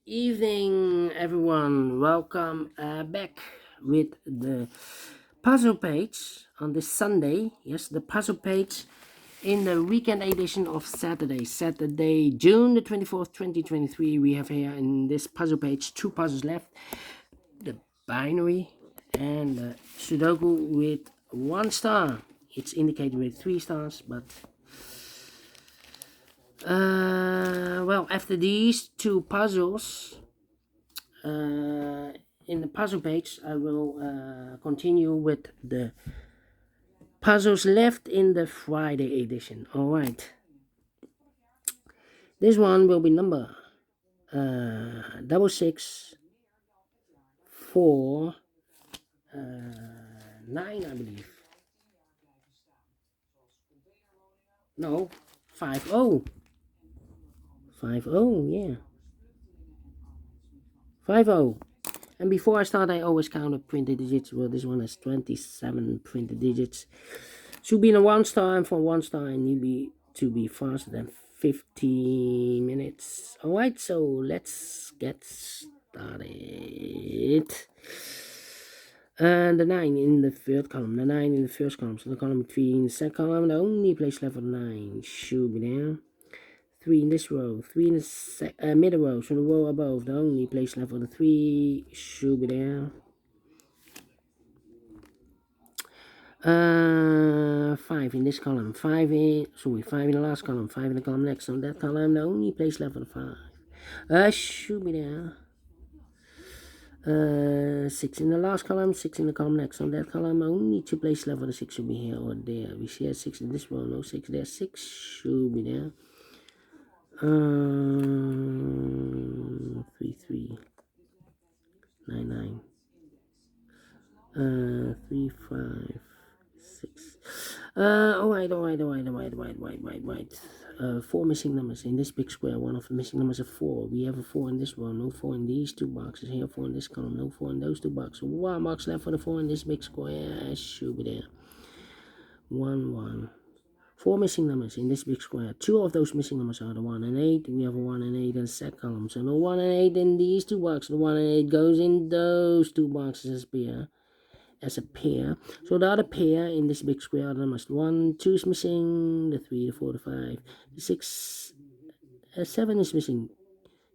Evening, everyone. Welcome back with the puzzle page on this Sunday. Yes, the puzzle page in the weekend edition of Saturday, June the 24th, 2023. We have here in this puzzle page two puzzles left: the binary and the Sudoku with 1 star. It's indicated with 3 stars, but well, after these two puzzles, in the puzzle page, I will continue with the puzzles left in the Friday edition. Alright, this one will be number 66 4 9, I believe. No, 50. 50, yeah. 50. And before I start, I always count the printed digits. Well, this one has 27 printed digits. Should be in a 1 star, and for 1 star, I need to be faster than 50 minutes. Alright, so let's get started. And the 9 in the third column, the 9 in the first column, so the column 3 in the second column, the only place left for the 9 should be there. 3 in this row, 3 in the middle row, so the row above, the only place left for the 3 should be there. 5 in this column, 5 in the last column, 5 in the column next. On that column, the only place left for the 5 should be there. 6 in the last column, 6 in the column next. On that column, only 2 places left for the 6 should be here or there. We see a 6 in this row, no 6 there. 6 should be there. 3 3 9 9 3 5 6. Alright. 4 missing numbers in this big square. One of the missing numbers is 4. We have a 4 in this one, no 4 in these two boxes. Here, 4 in this column, no 4 in those two boxes. 1 box left for the 4 in this big square. Should be there. 1 1. 4 missing numbers in this big square. 2 of those missing numbers are the 1 and 8. We have a 1 and 8 in the second column. So no 1 and 8 in these two boxes. The 1 and 8 goes in those two boxes as a pair. So the other pair in this big square are the numbers 1, 2 is missing, the 3, the 4, the 5, the 6, 7 is missing.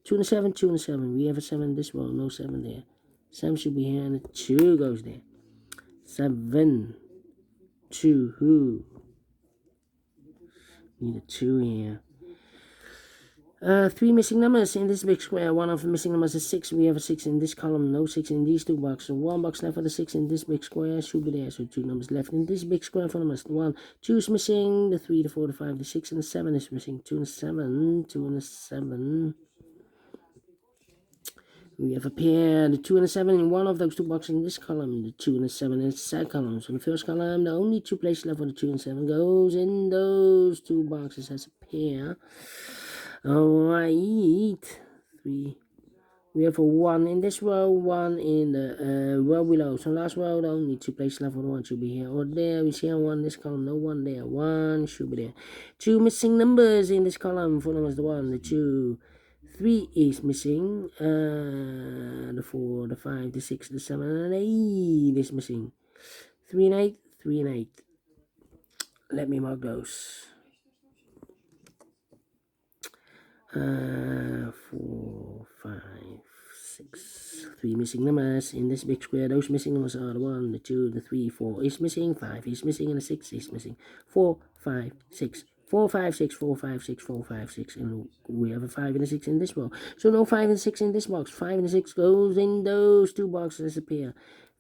2 and 7, 2 and 7. We have a 7 in this row, no 7 there. 7 should be here and the 2 goes there. 7, 2, who? Need a 2 here. 3 missing numbers in this big square. One of the missing numbers is 6. We have a 6 in this column, no 6 in these two boxes. 1 box left for the 6 in this big square should be there. So 2 numbers left in this big square for numbers. 1, 2 is missing. The 3, the 4, the 5, the 6, and the 7 is missing. 2 and 7, 2 and 7. We have a pair, the 2 and the 7 in one of those two boxes in this column, the 2 and the 7 in the second column. So in the first column, the only 2 places left for the 2 and 7 goes in those two boxes as a pair. Alright, 3. We have a 1 in this row, 1 in the row below. So last row, the only 2 places left for the 1 should be here or there. We see a 1 in this column, no 1 there. 1 should be there. 2 missing numbers in this column. For numbers, the 1, the 2. 3 is missing. The 4, the 5, the 6, the 7, and 8 is missing. 3 and 8, 3 and 8. Let me mark those. 4, 5, 6. 3 missing numbers in this big square. Those missing numbers are the 1, the 2, the 3, 4 is missing, 5 is missing, and the 6 is missing. 4, 5, 6. 4, 5, 6, 4, 5, 6, 4, 5, 6, and we have a 5 and a 6 in this row. So no 5 and 6 in this box. 5 and 6 goes in those two boxes as a pair.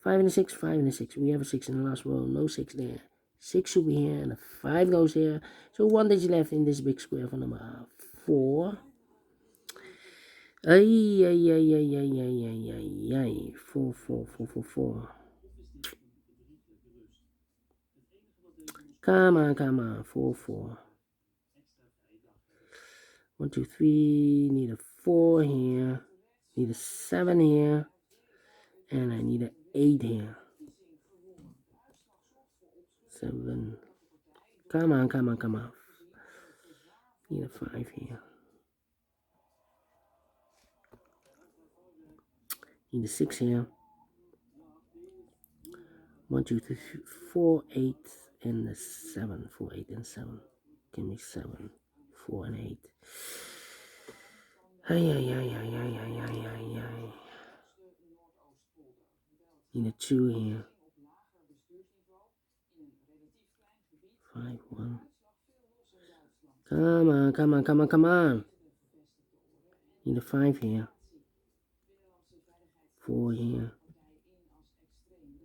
5 and 6, 5 and 6. We have a 6 in the last row, no 6 there. 6 should be here, and a 5 goes here. So 1 digit left in this big square for number 4. 4, 4, 4, 4, 4. Come on, 4, 4. 1, 2, 3, need a 4 here, need a 7 here, and I need an 8 here. 7. Come on. Need a 5 here. Need a 6 here. 1, 2, 3, 4, 8, and a 7. 4, 8, and 7. Give me 7, 4, and 8. Ay, ay, ay, ay, ay, ay, ay, ay, ay. Need a 2 here. 5, 1. Come on, come on, come on, come on. Need a 5 here. 4 here.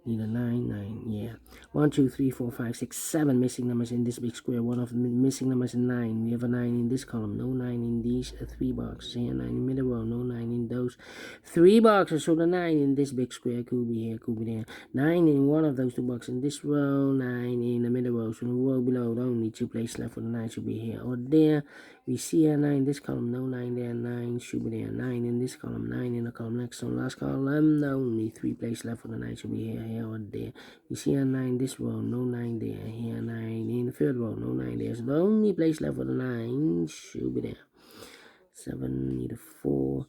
Need a 9, 9, yeah. 1, 2, 3, 4, 5, 6, 7 missing numbers in this big square. One of the missing numbers is 9. We have a 9 in this column. No 9 in these 3 boxes here. 9 in the middle row. No 9 in those 3 boxes. So the 9 in this big square could be here, could be there. 9 in one of those 2 boxes in this row. 9 in the middle row. So the row below, the only 2 places left for the 9 should be here or there. We see a 9 in this column. No 9 there. 9 should be there. 9 in this column. 9 in the column next. So last column, the only 3 places left for the 9 should be here, here or there. You see a 9 this row, no 9 there. Here 9 in the third row, no 9 there. So the only place left for the 9 should be there. 7, need a 4,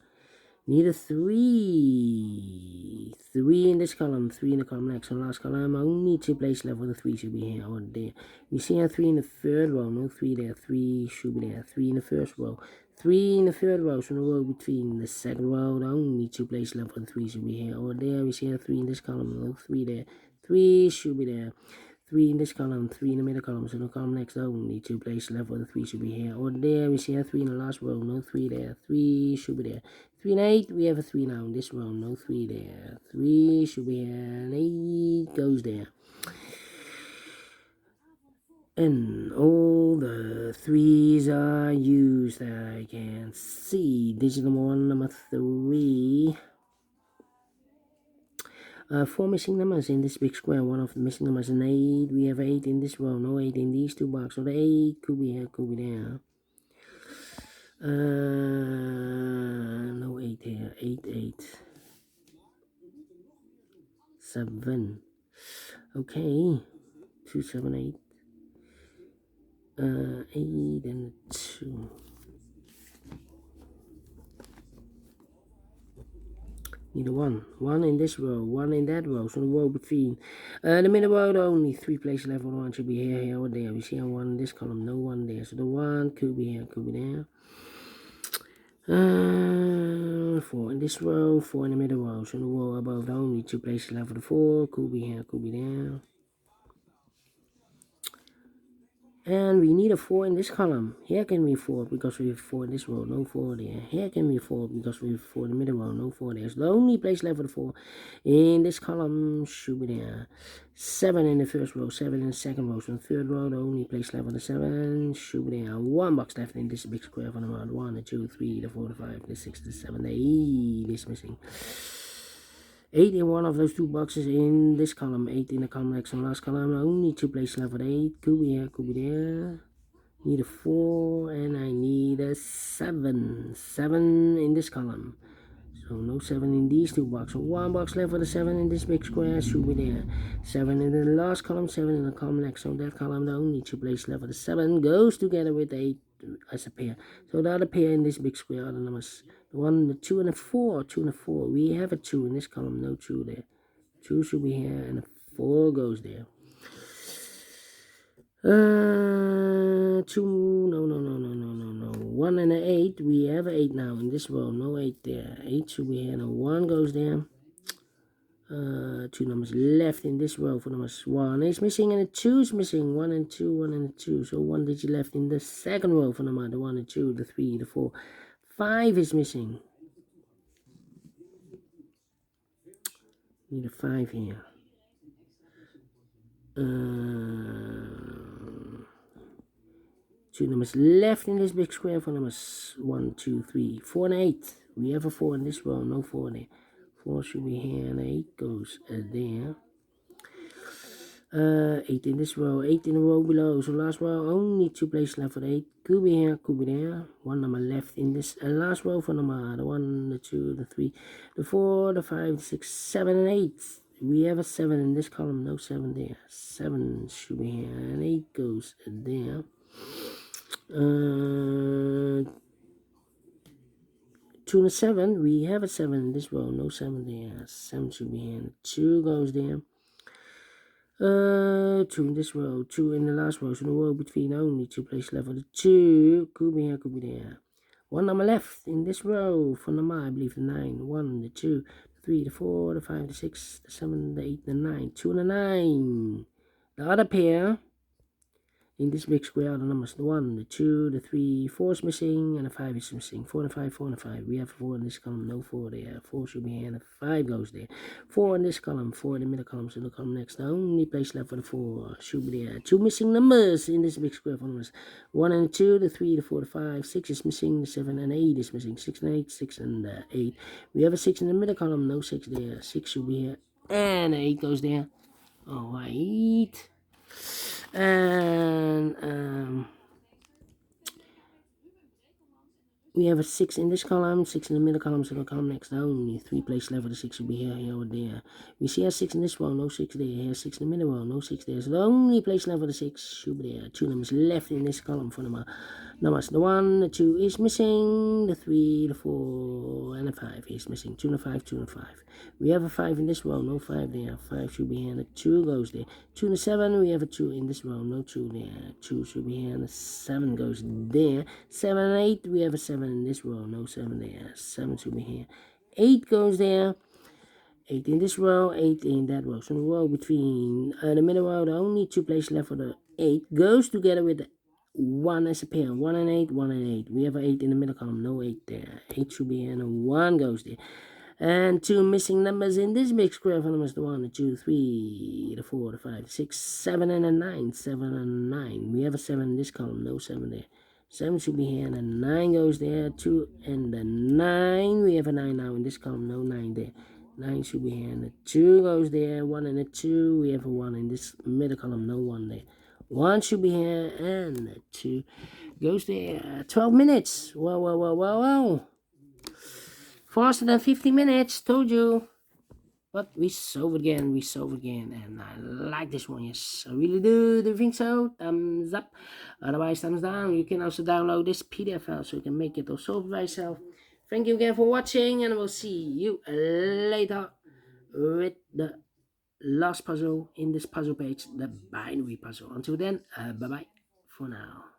need a 3. 3 in this column, 3 in the column next. So last column, only 2 places left for the 3 should be here or there. You see a 3 in the third row, no 3 there. 3 should be there. 3 in the first row. 3 in the third row, so the row between the second row, the only 2 places left for the 3 should be here or there. We see a 3 in this column, no 3 there. 3 should be there. 3 in this column, 3 in the middle column, so the column next, only 2 places left for the 3 should be here or there. We see a 3 in the last row, no 3 there. 3 should be there. 3 and 8, we have a 3 now in this row, no 3 there. 3 should be here, and 8 goes there. And all the 3s are used, I can see. Digital one, number 3. 4 missing numbers in this big square. One of the missing numbers is an 8. We have 8 in this row, no 8 in these 2 boxes. So the 8 could be here, could be there. No 8 here. 8, 8. 7. Okay. 2, 7, 8. 8 and 2. Need a 1. 1 in this row, 1 in that row. So the row between the middle row, only 3 places left for the 1 should be here, here, or there. We see a 1 in this column, no 1 there. So the 1 could be here, could be there. 4 in this row, 4 in the middle row. So the row above, the only 2 places left for the 4 could be here, could be there. And we need a 4 in this column. Here can be 4 because we have 4 in this row, no 4 there. Here can be 4 because we have 4 in the middle row, no 4 there. So the only place left for the 4 in this column should be there. 7 in the first row, 7 in the second row. So in the third row, the only place left for the 7 should be there. 1 box left in this big square for the amount. 1, the 2, 3, the 4, the 5, the 6, the 7, the 8 is missing. 8 in one of those 2 boxes in this column. 8 in the column next and last column. Only 2 places left for the 8. Could be here, could be there. Need a 4 and I need a 7. 7 in this column. So no 7 in these 2 boxes. 1 box left for the 7 in this big square should be there. 7 in the last column, 7 in the column next. So that column, the only 2 places left for the 7 goes together with the 8 as a pair. So the other pair in this big square are the numbers 1, the 2, and the 4. 2 and the 4. We have a 2 in this column, no 2 there. 2 should be here, and a 4 goes there. 2, no. 1 and an 8. We have an 8 now in this row, no 8 there. 8 should be here, and a 1 goes there. 2 numbers left in this row for numbers 1 is missing and a 2 is missing. 1 and 2, 1 and 2. So 1 digit left in the second row for number the 1 and 2, the 3, the 4. 5 is missing. Need a 5 here. 2 numbers left in this big square for numbers 1, 2, 3, 4, and 8. We have a 4 in this row, no 4 there. 4 should be here, and 8 goes there. 8 in this row, 8 in the row below. So last row, only 2 places left for the 8. Could be here, could be there. 1 number left in this last row for number the 1, the 2, the 3, the 4, the 5, the 6, 7, and 8. We have a 7 in this column, no 7 there. 7 should be here, and 8 goes there. 2 and a 7, we have a 7 in this row, no 7 there, 7 should be here, 2 goes there. 2 in this row, 2 in the last row, so the row between only 2 places left for the 2, could be here, could be there. 1 number left in this row for number, I believe the 9, 1, the 2, the 3, the 4, the 5, the 6, the 7, the 8, the 9, 2 and a 9. The other pair in this big square are the numbers, the 1, the 2, the 3, 4 is missing, and the 5 is missing. 4 and 5, 4 and 5. We have 4 in this column, no 4 there. 4 should be here, and the 5 goes there. 4 in this column, 4 in the middle column, so the column next. The only place left for the 4 should be there. 2 missing numbers in this big square for numbers. 1 and 2, the 3, the 4, the 5. 6 is missing, the 7 and 8 is missing. 6 and 8, 6 and 8. We have a 6 in the middle column, no 6 there. 6 should be here, and 8 goes there. Alright. And we have a 6 in this column, 6 in the middle column, so the column next. Only 3 places left for the 6 should be here, here, or there. We see a 6 in this row, no 6 there. Here, 6 in the middle row, no 6 there. So the only place left for the 6 should be there. 2 numbers left in this column for number. Numbers. The 1, the 2 is missing. The 3, the 4, and the 5 is missing. 2 and a 5, 2 and a 5. We have a 5 in this row, no 5 there. 5 should be here, and the 2 goes there. 2 and a 7, we have a 2 in this row, no 2 there. 2 should be here, and the 7 goes there. 7 and 8, we have a 7 in this row, no 7 there. 7 should be here. 8 goes there. 8 in this row, 8 in that row. So the row between the middle row, the only 2 places left for the 8 goes together with the 1 as a pair. 1 and 8, 1 and 8. We have an 8 in the middle column, no 8 there. 8 should be here, and a 1 goes there. And 2 missing numbers in this big square for numbers, the 1, the 2, 3, the 4, the 5, the 6, 7, and a 9. 7 and 9. We have a 7 in this column, no 7 there. 7 should be here, and a 9 goes there. 2 and the 9. We have a 9 now in this column, no 9 there. 9 should be here, and the 2 goes there. 1 and a 2. We have a 1 in this middle column, no 1 there. 1 should be here, and the 2 goes there. 12 minutes. Wow. Faster than 50 minutes, told you. But we solve again, and I like this one, yes, I really do. Do you think so? Thumbs up, otherwise thumbs down. You can also download this PDF file so you can make it or solve it by yourself. Thank you again for watching, and we'll see you later with the last puzzle in this puzzle page, the binary puzzle. Until then, bye-bye for now.